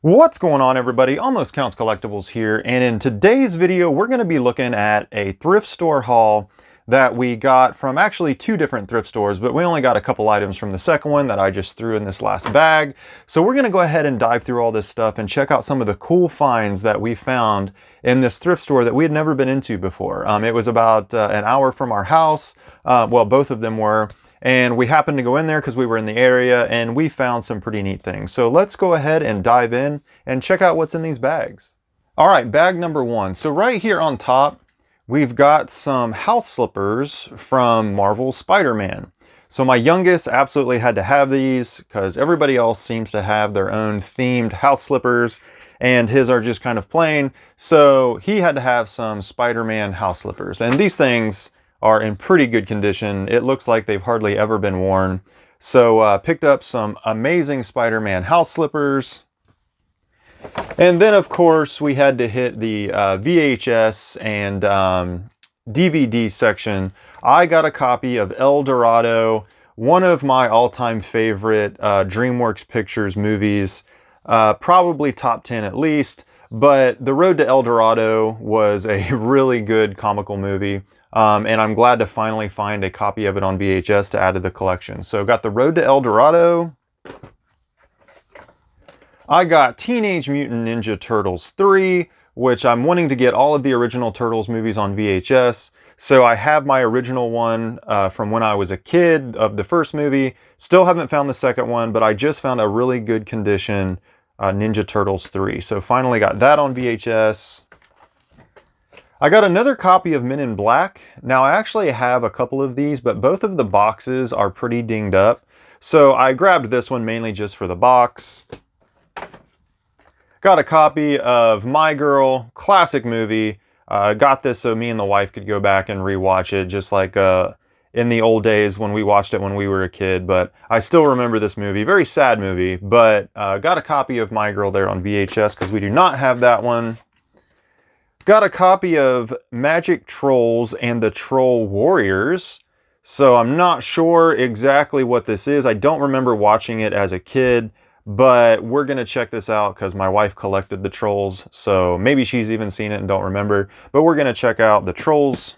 What's going on, everybody? Almost Counts Collectibles here, and in today's video we're going to be looking at a thrift store haul that we got from actually two different thrift stores, but we only got a couple items from the second one that I just threw in this last bag. So we're going to go ahead and dive through all this stuff and check out some of the cool finds that we found in this thrift store that we had never been into before. It was about an hour from our house. Well, both of them were. And we happened to go in there because we were in the area and we found some pretty neat things. So let's go ahead and dive in and check out what's in these bags. All right, bag number one. So right here on top, we've got some house slippers from Marvel's Spider-Man. So my youngest absolutely had to have these because everybody else seems to have their own themed house slippers and his are just kind of plain. So he had to have some Spider-Man house slippers. And these things are in pretty good condition. It looks like they've hardly ever been worn. So picked up some amazing Spider-Man house slippers. And then of course we had to hit the VHS and DVD section. I got a copy of El Dorado, one of my all-time favorite DreamWorks Pictures movies, probably top 10 at least. But The Road to El Dorado was a really good comical movie. And I'm glad to finally find a copy of it on VHS to add to the collection. So got The Road to El Dorado. I got Teenage Mutant Ninja Turtles 3, which I'm wanting to get all of the original Turtles movies on VHS. So I have my original one from when I was a kid of the first movie. Still haven't found the second one, but I just found a really good condition Ninja Turtles 3. So finally got that on VHS. I got another copy of Men in Black. Now I actually have a couple of these, but both of the boxes are pretty dinged up. So I grabbed this one mainly just for the box. Got a copy of My Girl, classic movie. Got this so me and the wife could go back and rewatch it, just like in the old days when we watched it when we were a kid. But I still remember this movie, very sad movie, but got a copy of My Girl there on VHS because we do not have that one. Got a copy of Magic Trolls and the Troll Warriors. So I'm not sure exactly what this is. I don't remember watching it as a kid, but we're going to check this out because my wife collected the Trolls. So maybe she's even seen it and don't remember, but we're going to check out the Trolls.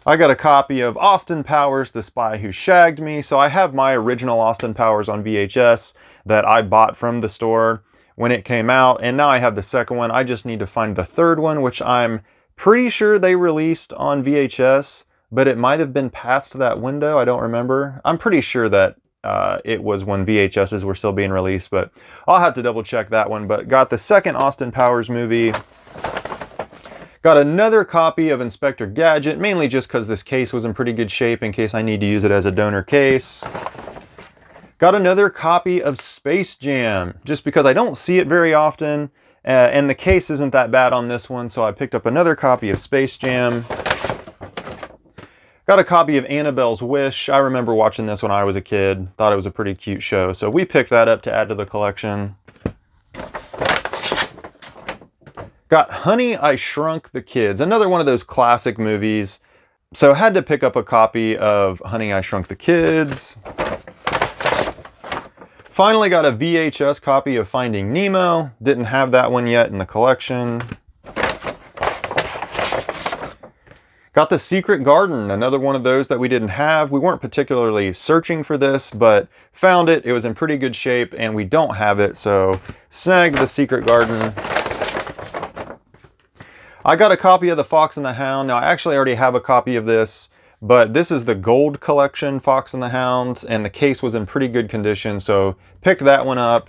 I got a copy of Austin Powers, The Spy Who Shagged Me. So I have my original Austin Powers on VHS that I bought from the store when it came out, and now I have the second one. I just need to find the third one, which I'm pretty sure they released on VHS, but it might have been past that window. I don't remember. I'm pretty sure that it was when VHSs were still being released, but I'll have to double check that one. But got the second Austin Powers movie. Got another copy of Inspector Gadget, mainly just because this case was in pretty good shape in case I need to use it as a donor case. Got another copy of Space Jam, just because I don't see it very often, and the case isn't that bad on this one, so I picked up another copy of Space Jam. Got a copy of Annabelle's Wish. I remember watching this when I was a kid. Thought it was a pretty cute show, so we picked that up to add to the collection. Got Honey, I Shrunk the Kids, another one of those classic movies. So I had to pick up a copy of Honey, I Shrunk the Kids. Finally got a VHS copy of Finding Nemo. Didn't have that one yet in the collection. Got The Secret Garden, another one of those that we didn't have. We weren't particularly searching for this, but found it. It was in pretty good shape, and we don't have it, so snagged The Secret Garden. I got a copy of The Fox and the Hound. Now, I actually already have a copy of this, but this is the gold collection Fox and the Hound, and the case was in pretty good condition, so picked that one up.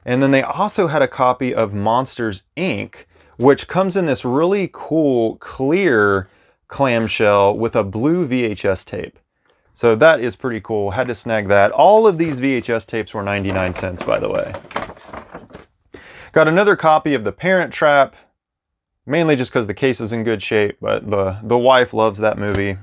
And then they also had a copy of Monsters, Inc., which comes in this really cool clear clamshell with a blue VHS tape. So that is pretty cool. Had to snag that. All of these VHS tapes were 99 cents, by the way. Got another copy of The Parent Trap, mainly just because the case is in good shape, but the wife loves that movie.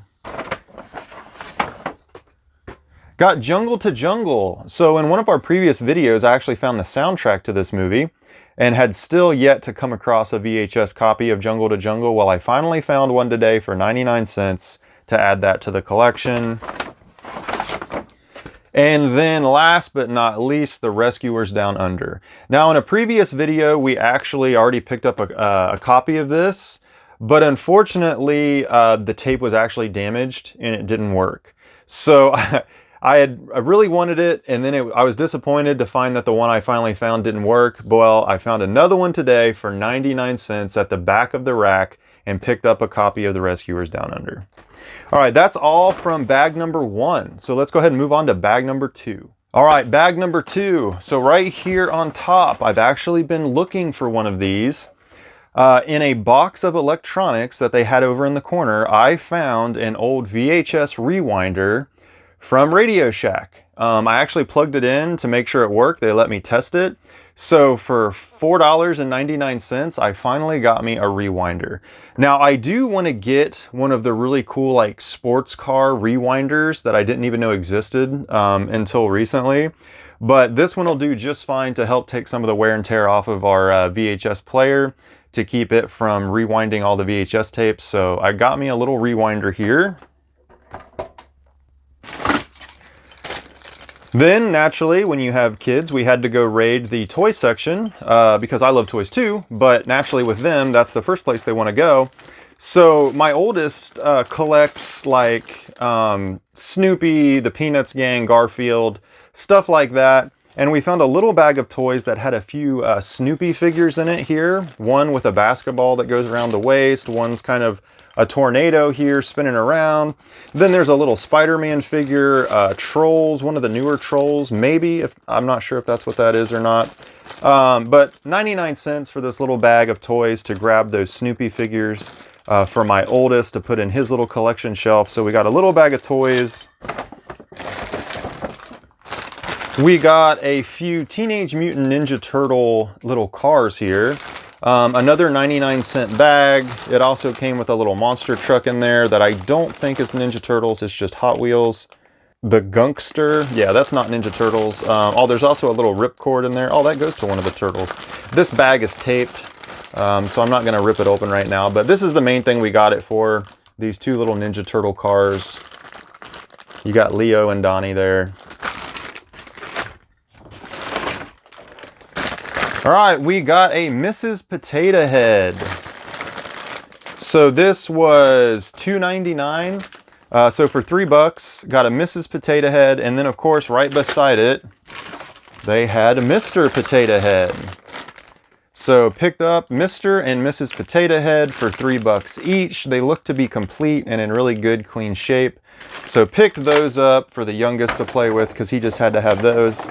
Got Jungle to Jungle. So in one of our previous videos, I actually found the soundtrack to this movie and had still yet to come across a VHS copy of Jungle to Jungle. Well, I finally found one today for 99 cents to add that to the collection. And then last but not least, the Rescuers Down Under. Now in a previous video, we actually already picked up a copy of this, but unfortunately the tape was actually damaged and it didn't work. So I really wanted it, and then I was disappointed to find that the one I finally found didn't work. Well, I found another one today for 99 cents at the back of the rack and picked up a copy of the Rescuers Down Under. All right, that's all from bag number 1. So let's go ahead and move on to bag number 2. All right, bag number 2. So right here on top, I've actually been looking for one of these. In a box of electronics that they had over in the corner, I found an old VHS rewinder from Radio Shack. I actually plugged it in to make sure it worked. They let me test it. So for $4.99, I finally got me a rewinder. Now I do want to get one of the really cool like sports car rewinders that I didn't even know existed until recently. But this one will do just fine to help take some of the wear and tear off of our VHS player to keep it from rewinding all the VHS tapes. So I got me a little rewinder here. Then, naturally, when you have kids, we had to go raid the toy section because I love toys too, but naturally with them, that's the first place they want to go. So my oldest collects like Snoopy, the Peanuts gang, Garfield, stuff like that. And we found a little bag of toys that had a few Snoopy figures in it here. One with a basketball that goes around the waist, one's kind of a tornado here spinning around. Then there's a little Spider-Man figure, Trolls, one of the newer Trolls, maybe, if I'm not sure if that's what that is or not. But 99 cents for this little bag of toys to grab those Snoopy figures for my oldest to put in his little collection shelf. So we got a little bag of toys. We got a few Teenage Mutant Ninja Turtle little cars here. Another 99-cent bag. It also came with a little monster truck in there that I don't think is Ninja Turtles, it's just Hot Wheels. The Gunkster, yeah, that's not Ninja Turtles. Oh, there's also a little ripcord in there. Oh, that goes to one of the turtles. This bag is taped, so I'm not gonna rip it open right now, but this is the main thing we got it for. These two little Ninja Turtle cars. You got Leo and Donnie there. All right, we got a Mrs. Potato Head. So this was $2.99. So for $3, got a Mrs. Potato Head, and then of course right beside it, they had a Mr. Potato Head. So picked up Mr. and Mrs. Potato Head for $3 each. They look to be complete and in really good, clean shape. So picked those up for the youngest to play with because he just had to have those.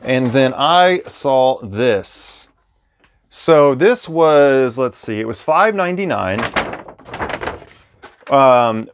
And then I saw this. So this was, let's see, it was $5.99.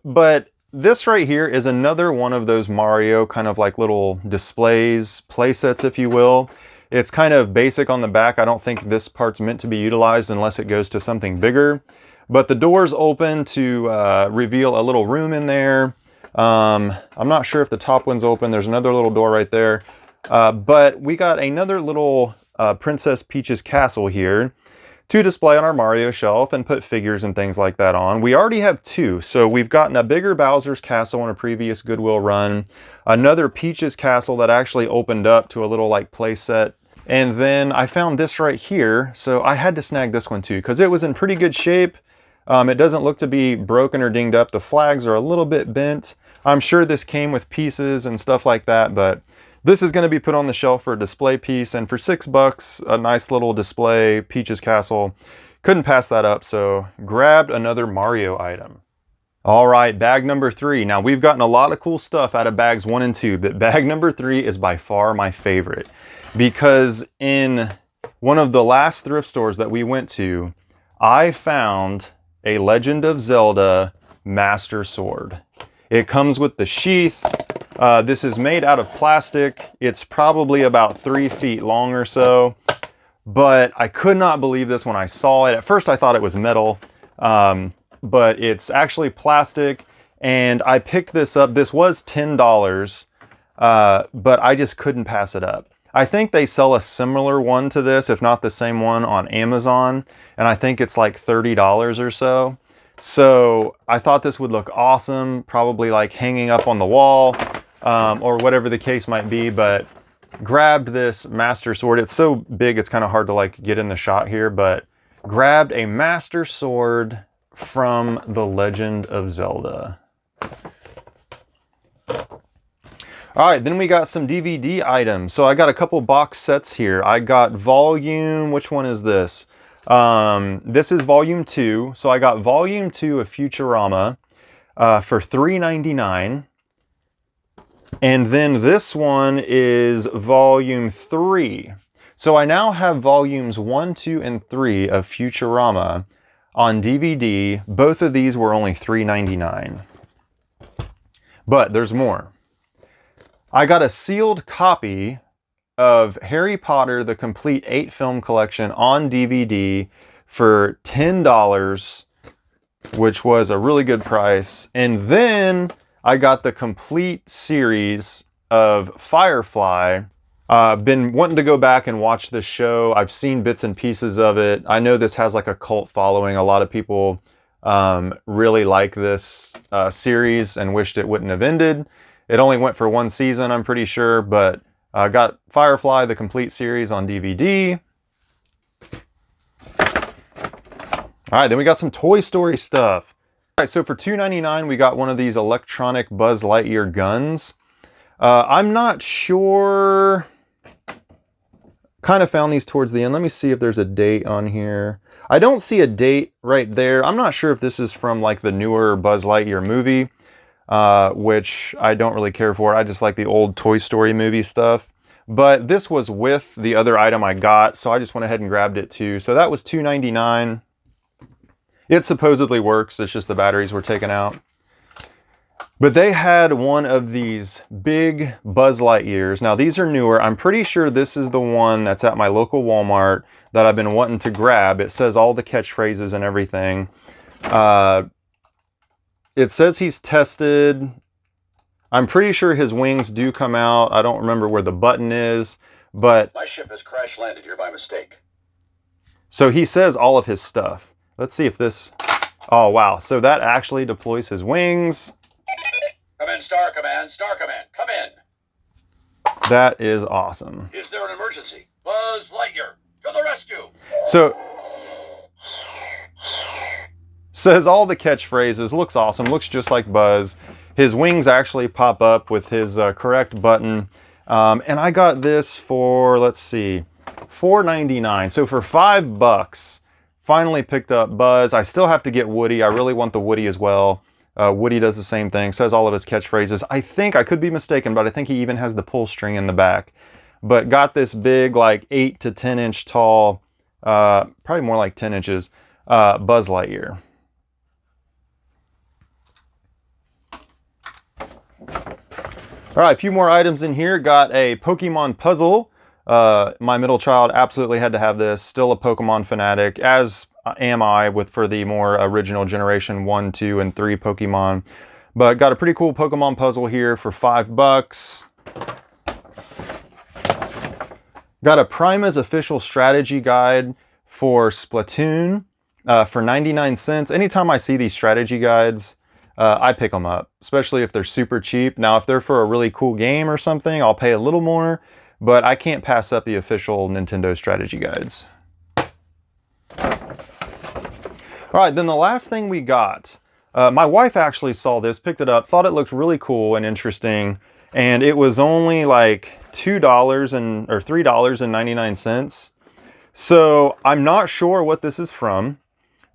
But this right here is another one of those Mario kind of like little displays, play sets, if you will. It's kind of basic on the back. I don't think this part's meant to be utilized unless it goes to something bigger. But the door's open to reveal a little room in there. I'm not sure if the top one's open. There's another little door right there. But we got another little Princess Peach's castle here to display on our Mario shelf and put figures and things like that on. We already have two. So we've gotten a bigger Bowser's castle on a previous Goodwill run, another Peach's castle that actually opened up to a little like play set. And then I found this right here. So I had to snag this one too because it was in pretty good shape. It doesn't look to be broken or dinged up. The flags are a little bit bent. I'm sure this came with pieces and stuff like that, but this is going to be put on the shelf for a display piece, and for $6, a nice little display Peach's Castle. Couldn't pass that up, so grabbed another Mario item. All right, bag number 3. Now we've gotten a lot of cool stuff out of bags 1 and 2, but bag number 3 is by far my favorite because in one of the last thrift stores that we went to, I found a Legend of Zelda Master Sword. It comes with the sheath. This is made out of plastic. It's probably about 3 feet long or so, but I could not believe this when I saw it. At first I thought it was metal, but it's actually plastic, and I picked this up. This was $10, but I just couldn't pass it up. I think they sell a similar one to this, if not the same one, on Amazon, and I think it's like $30 or so. So I thought this would look awesome, probably like hanging up on the wall. or whatever the case might be, but grabbed this Master Sword. It's so big, it's kind of hard to like get in the shot here, but grabbed a Master Sword from The Legend of Zelda. All right, then we got some DVD items. So I got a couple box sets here. I got volume, which one is this? This is volume 2. So I got volume 2 of Futurama for $3.99. And then this one is volume 3. So I now have volumes 1, 2, and 3 of Futurama on DVD. Both of these were only $3.99. But there's more. I got a sealed copy of Harry Potter, the complete 8-film collection on DVD for $10, which was a really good price. And then I got the complete series of Firefly. I've been wanting to go back and watch this show. I've seen bits and pieces of it. I know this has like a cult following. A lot of people really like this series and wished it wouldn't have ended. It only went for 1 season, I'm pretty sure, but I got Firefly, the complete series on DVD. All right, then we got some Toy Story stuff. All right, so for $2.99, we got one of these electronic Buzz Lightyear guns. I'm not sure. Kind of found these towards the end. Let me see if there's a date on here. I don't see a date right there. I'm not sure if this is from like the newer Buzz Lightyear movie, which I don't really care for. I just like the old Toy Story movie stuff. But this was with the other item I got, so I just went ahead and grabbed it too. So that was $2.99. It supposedly works, it's just the batteries were taken out. But they had one of these big Buzz Lightyears. Now these are newer. I'm pretty sure this is the one that's at my local Walmart that I've been wanting to grab. It says all the catchphrases and everything. It says he's tested. I'm pretty sure his wings do come out. I don't remember where the button is, but... My ship has crash landed here by mistake. So he says all of his stuff. Let's see if this... Oh, wow. So that actually deploys his wings. Come in, Star Command. Star Command, come in. That is awesome. Is there an emergency? Buzz Lightyear, to the rescue. So... says all the catchphrases. Looks awesome. Looks just like Buzz. His wings actually pop up with his correct button. And I got this for, let's see, $4.99. So for $5, finally picked up Buzz. I still have to get Woody. I really want the Woody as well. Woody does the same thing. Says all of his catchphrases. I think, I could be mistaken, but I think he even has the pull string in the back. But got this big, like 8 to 10 inch tall, probably more like 10 inches, Buzz Lightyear. All right, a few more items in here. Got a Pokemon puzzle. My middle child absolutely had to have this. Still a Pokemon fanatic, as am I for the more original generation 1, 2, and 3 Pokemon. But got a pretty cool Pokemon puzzle here for $5. Got a Prima's official strategy guide for Splatoon for 99 cents. Anytime I see these strategy guides, I pick them up, especially if they're super cheap. Now, if they're for a really cool game or something, I'll pay a little more, but I can't pass up the official Nintendo strategy guides. All right, then the last thing we got, my wife actually saw this, picked it up, thought it looked really cool and interesting, and it was only like $2 or $3.99. So I'm not sure what this is from.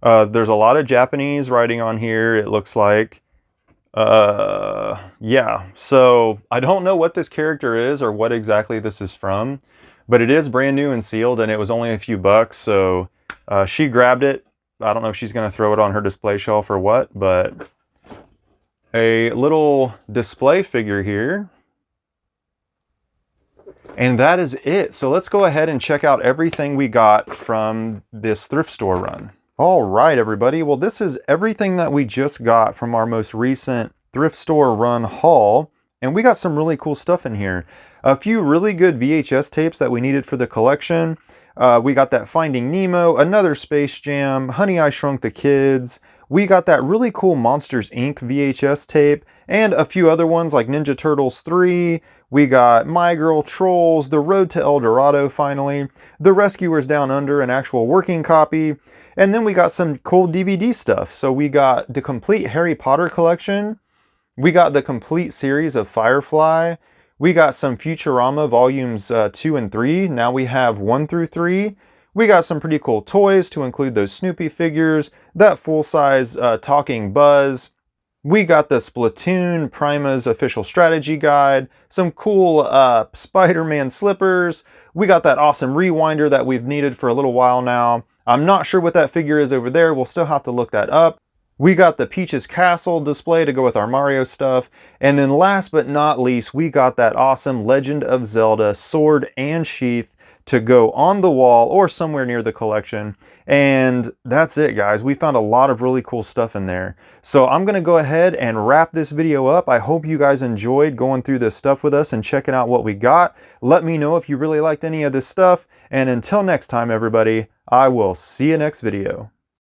There's a lot of Japanese writing on here, it looks like. Yeah, so I don't know what this character is or what exactly this is from, but it is brand new and sealed, and it was only a few bucks, so she grabbed it. I don't know if she's going to throw it on her display shelf or what, but a little display figure here. And that is it. So let's go ahead and check out everything we got from this thrift store run. All right, everybody. Well, this is everything that we just got from our most recent thrift store run haul. And we got some really cool stuff in here. A few really good VHS tapes that we needed for the collection. We got that Finding Nemo, another Space Jam, Honey, I Shrunk the Kids. We got that really cool Monsters, Inc. VHS tape. and a few other ones like Ninja Turtles 3. We got My Girl Trolls, The Road to El Dorado finally, The Rescuers Down Under, an actual working copy, and then we got some cool DVD stuff. So we got the complete Harry Potter collection, we got the complete series of Firefly, we got some Futurama volumes 2 and 3, now we have 1 through 3, we got some pretty cool toys to include those Snoopy figures, that full-size talking Buzz. We got the Splatoon Prima's official strategy guide, some cool Spider-Man slippers. We got that awesome rewinder that we've needed for a little while now. I'm not sure what that figure is over there. We'll still have to look that up. We got the Peach's Castle display to go with our Mario stuff. And then last but not least, we got that awesome Legend of Zelda sword and sheath to go on the wall or somewhere near the collection. And that's it, guys. We found a lot of really cool stuff in there. So I'm gonna go ahead and wrap this video up. I hope you guys enjoyed going through this stuff with us and checking out what we got. Let me know if you really liked any of this stuff. And until next time, everybody, I will see you next video.